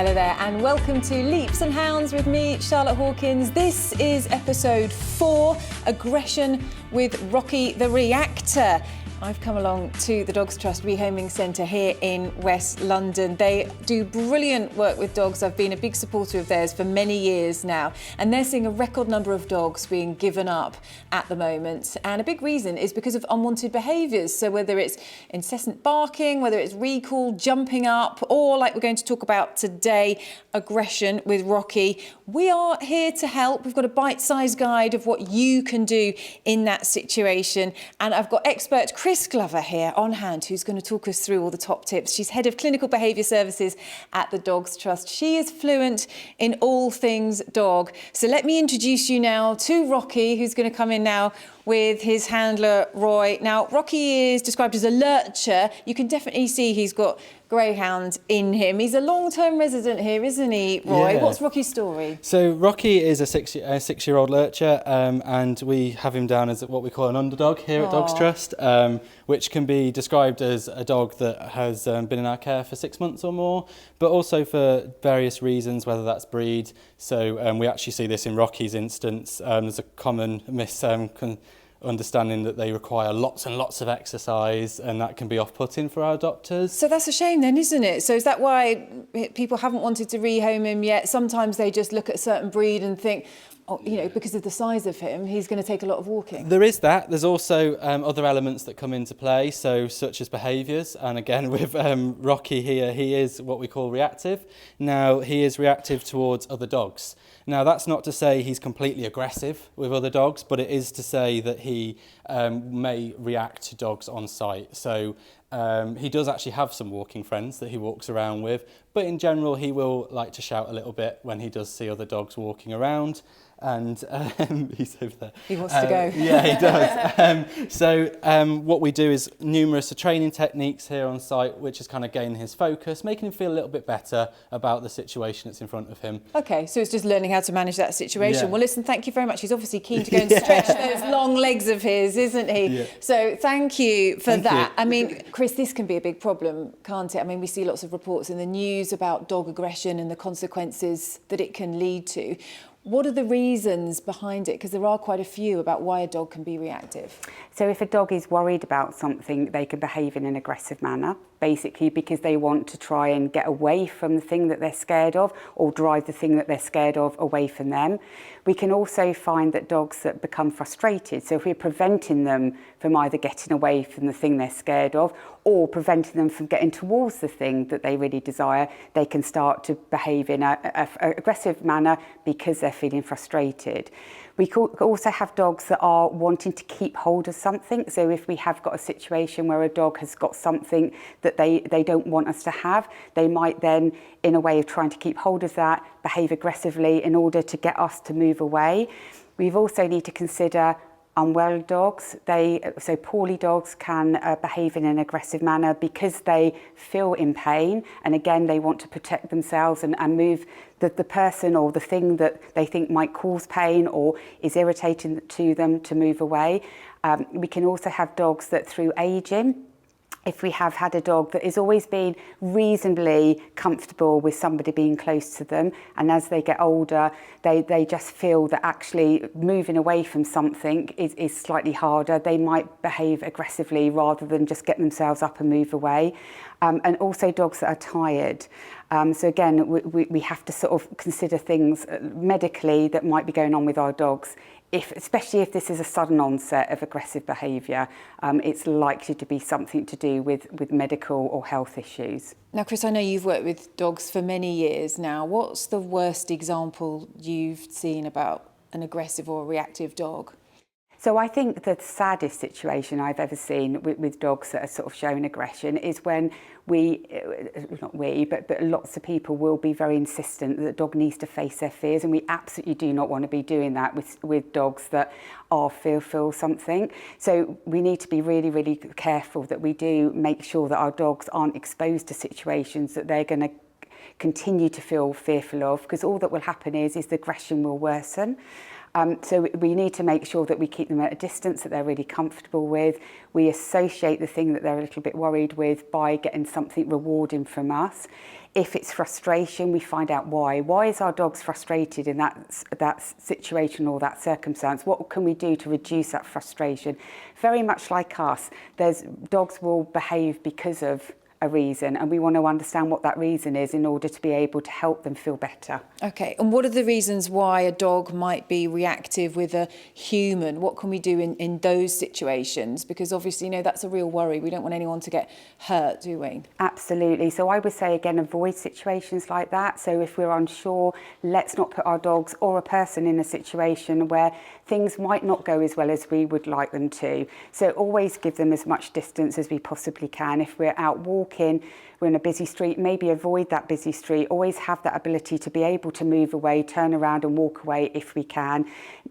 Hello there and welcome to Leaps and Hounds with me, Charlotte Hawkins. This is episode 4, Aggression with Rocky the Reactor. I've come along to the Dogs Trust Rehoming Centre here in West London. They do brilliant work with dogs. I've been a big supporter of theirs for many years now, and they're seeing a record number of dogs being given up at the moment. And a big reason is because of unwanted behaviours. So whether it's incessant barking, whether it's recall, jumping up, or like we're going to talk about today, aggression with Rocky, we are here to help. We've got a bite-sized guide of what you can do in that situation. And I've got expert Kris Glover here on hand, who's going to talk us through all the top tips. She's Head of Clinical Behaviour Services at the Dogs Trust. She is fluent in all things dog. So let me introduce you now to Rocky, who's going to come in now with his handler, Roy. Now, Rocky is described as a lurcher. You can definitely see he's got greyhound in him. He's a long-term resident here, isn't he, Roy? Yeah. What's Rocky's story? So Rocky is a six-year-old lurcher, and we have him down as what we call an underdog here at Dogs Trust, which can be described as a dog that has been in our care for 6 months or more, but also for various reasons, whether that's breed. So we actually see this in Rocky's instance. There's a common understanding that they require lots and lots of exercise, and that can be off-putting for our adopters. So that's a shame then, isn't it? So is that why people haven't wanted to rehome him yet? Sometimes they just look at a certain breed and think, oh, you know, because of the size of him, he's going to take a lot of walking. There is that. There's also other elements that come into play, so such as behaviours. And again, with Rocky here, he is what we call reactive. Now, he is reactive towards other dogs. Now, that's not to say he's completely aggressive with other dogs, but it is to say that he may react to dogs on site. So he does actually have some walking friends that he walks around with, but in general, he will like to shout a little bit when he does see other dogs walking around. And he's over there. He wants to go. Yeah, he does. So what we do is numerous training techniques here on site, which is kind of gaining his focus, making him feel a little bit better about the situation that's in front of him. Okay, so it's just learning how to manage that situation. Yeah. Well, listen, thank you very much. He's obviously keen to go and stretch those long legs of his, isn't he? Yeah. So thank you for that. You. I mean, Kris, this can be a big problem, can't it? I mean, we see lots of reports in the news about dog aggression and the consequences that it can lead to. What are the reasons behind it? Because there are quite a few about why a dog can be reactive. So if a dog is worried about something, they can behave in an aggressive manner, basically because they want to try and get away from the thing that they're scared of or drive the thing that they're scared of away from them. We can also find that dogs that become frustrated, so if we're preventing them from either getting away from the thing they're scared of or preventing them from getting towards the thing that they really desire, they can start to behave in an aggressive manner because they're feeling frustrated. We could also have dogs that are wanting to keep hold of something. So if we have got a situation where a dog has got something that they don't want us to have, they might then, in a way of trying to keep hold of that, behave aggressively in order to get us to move away. We've also need to consider unwell dogs. So poorly dogs can behave in an aggressive manner because they feel in pain, and again they want to protect themselves and move the person or the thing that they think might cause pain or is irritating to them to move away. We can also have dogs that through ageing, if we have had a dog that has always been reasonably comfortable with somebody being close to them, and as they get older, they just feel that actually moving away from something is slightly harder. They might behave aggressively rather than just get themselves up and move away. And also dogs that are tired. So again, we have to sort of consider things medically that might be going on with our dogs. Especially if this is a sudden onset of aggressive behaviour, it's likely to be something to do with medical or health issues. Now, Kris, I know you've worked with dogs for many years now. What's the worst example you've seen about an aggressive or reactive dog? So I think the saddest situation I've ever seen with dogs that are sort of showing aggression is when but lots of people will be very insistent that the dog needs to face their fears, and we absolutely do not want to be doing that with dogs that are feel something. So we need to be really, really careful that we do make sure that our dogs aren't exposed to situations that they're going to continue to feel fearful of, because all that will happen is the aggression will worsen. So we need to make sure that we keep them at a distance that they're really comfortable with. We associate the thing that they're a little bit worried with by getting something rewarding from us. If it's frustration, we find out why. Why is our dog frustrated in that situation or that circumstance? What can we do to reduce that frustration? Very much like us, dogs will behave because of a reason, and we want to understand what that reason is in order to be able to help them feel better. Okay, and what are the reasons why a dog might be reactive with a human? What can we do in those situations? Because obviously, that's a real worry. We don't want anyone to get hurt, do we? Absolutely. So I would say, again, avoid situations like that. So if we're unsure, let's not put our dogs or a person in a situation where things might not go as well as we would like them to. So always give them as much distance as we possibly can. If we're out walking, we're in a busy street, maybe avoid that busy street. Always have that ability to be able to move away, turn around and walk away if we can.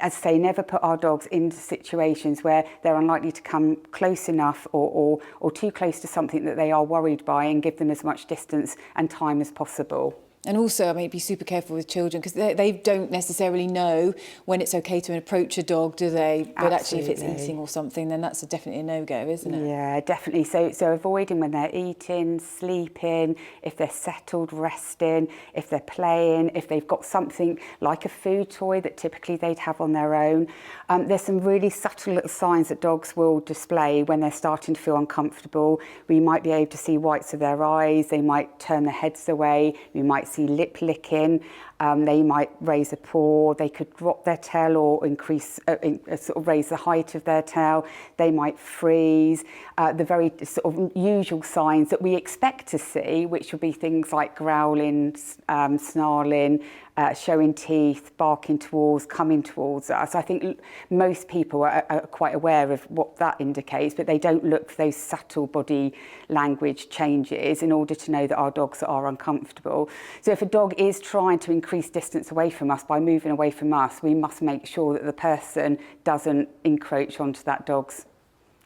As I say, never put our dogs into situations where they're unlikely to come close enough or too close to something that they are worried by, and give them as much distance and time as possible. And also, be super careful with children, because they don't necessarily know when it's okay to approach a dog, do they? But actually, if it's eating or something, then that's definitely a no-go, isn't it? Yeah, definitely. So avoiding when they're eating, sleeping, if they're settled, resting, if they're playing, if they've got something like a food toy that typically they'd have on their own. There's some really subtle little signs that dogs will display when they're starting to feel uncomfortable. We might be able to see whites of their eyes. They might turn their heads away. We might see lip licking. They might raise a paw. They could drop their tail or raise the height of their tail. They might freeze. The very sort of usual signs that we expect to see, which would be things like growling, snarling, showing teeth, barking towards, coming towards us. I think most people are quite aware of what that indicates, but they don't look for those subtle body language changes in order to know that our dogs are uncomfortable. So if a dog is trying to increase distance away from us by moving away from us, we must make sure that the person doesn't encroach onto that dog's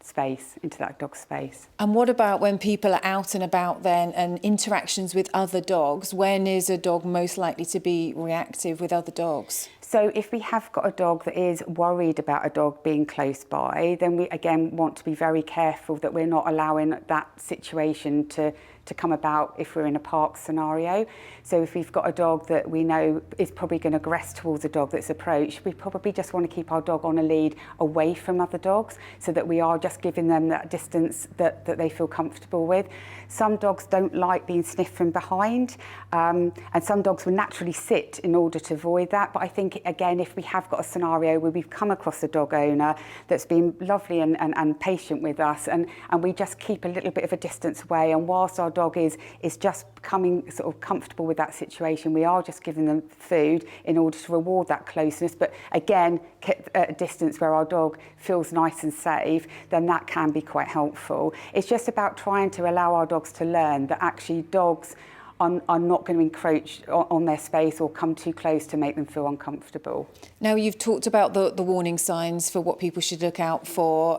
space, into that dog's space. And what about when people are out and about then, and interactions with other dogs? When is a dog most likely to be reactive with other dogs? So if we have got a dog that is worried about a dog being close by, then we again want to be very careful that we're not allowing that situation to come about if we're in a park scenario. So if we've got a dog that we know is probably going to aggress towards a dog that's approached, we probably just want to keep our dog on a lead away from other dogs, so that we are just giving them that distance that they feel comfortable with. Some dogs don't like being sniffed from behind, and some dogs will naturally sit in order to avoid that. But I think, again, if we have got a scenario where we've come across a dog owner that's been lovely and patient with us, and we just keep a little bit of a distance away, and whilst our dog is just becoming sort of comfortable with that situation, we are just giving them food in order to reward that closeness, but again kept at a distance where our dog feels nice and safe, then that can be quite helpful. It's just about trying to allow our dogs to learn that actually dogs are not going to encroach on their space or come too close to make them feel uncomfortable. Now, you've talked about the warning signs for what people should look out for,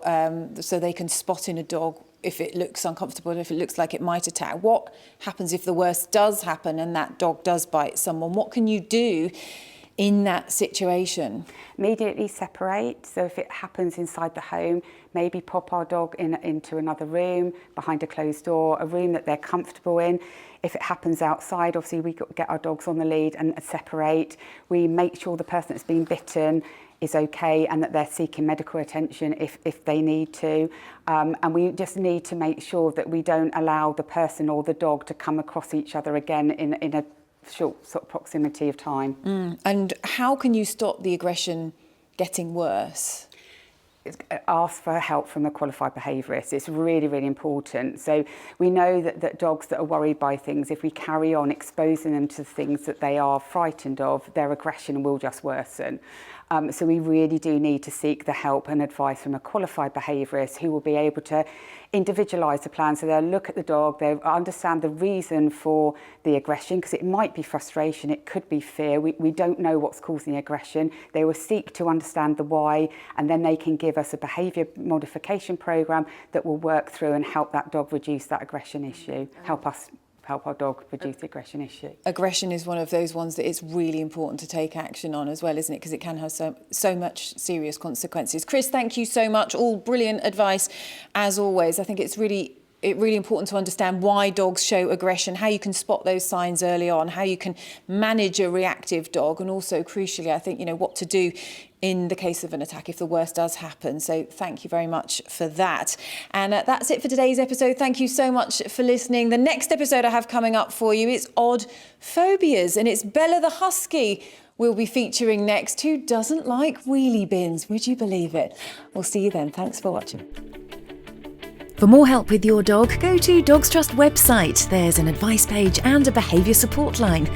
so they can spot in a dog if it looks uncomfortable, if it looks like it might attack. What happens if the worst does happen and that dog does bite someone? What can you do in that situation? Immediately separate. So if it happens inside the home, maybe pop our dog into another room, behind a closed door, a room that they're comfortable in. If it happens outside, obviously we get our dogs on the lead and separate. We make sure the person that's been bitten is okay and that they're seeking medical attention if they need to. And we just need to make sure that we don't allow the person or the dog to come across each other again in a short sort of proximity of time. And how can you stop the aggression getting worse? Ask for help from a qualified behaviourist. It's really, really important. So we know that dogs that are worried by things, if we carry on exposing them to things that they are frightened of, their aggression will just worsen. So we really do need to seek the help and advice from a qualified behaviourist who will be able to individualise the plan. So they'll look at the dog, they'll understand the reason for the aggression, because it might be frustration, it could be fear. We don't know what's causing the aggression. They will seek to understand the why, and then they can give us a behaviour modification programme that will work through and help that dog reduce that aggression issue, help us help our dog reduce the aggression issue. Aggression is one of those ones that it's really important to take action on as well, isn't it? Because it can have so much serious consequences. Kris, thank you so much. All brilliant advice as always. I think it's really important to understand why dogs show aggression, how you can spot those signs early on, how you can manage a reactive dog, and also crucially, I think, what to do in the case of an attack if the worst does happen. So thank you very much for that. And that's it for today's episode. Thank you so much for listening. The next episode I have coming up for you is Odd Phobias, and it's Bella the Husky we'll be featuring next, who doesn't like wheelie bins. Would you believe it? We'll see you then. Thanks for watching. For more help with your dog, go to Dogs Trust website. There's an advice page and a behaviour support line.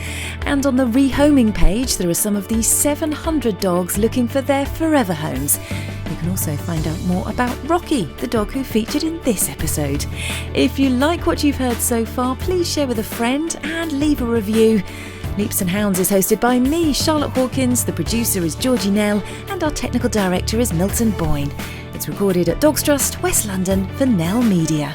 And on the rehoming page, there are some of the 700 dogs looking for their forever homes. You can also find out more about Rocky, the dog who featured in this episode. If you like what you've heard so far, please share with a friend and leave a review. Leaps and Hounds is hosted by me, Charlotte Hawkins, the producer is Georgie Nell, and our technical director is Milton Boyne. It's recorded at Dogs Trust, West London for Nell Media.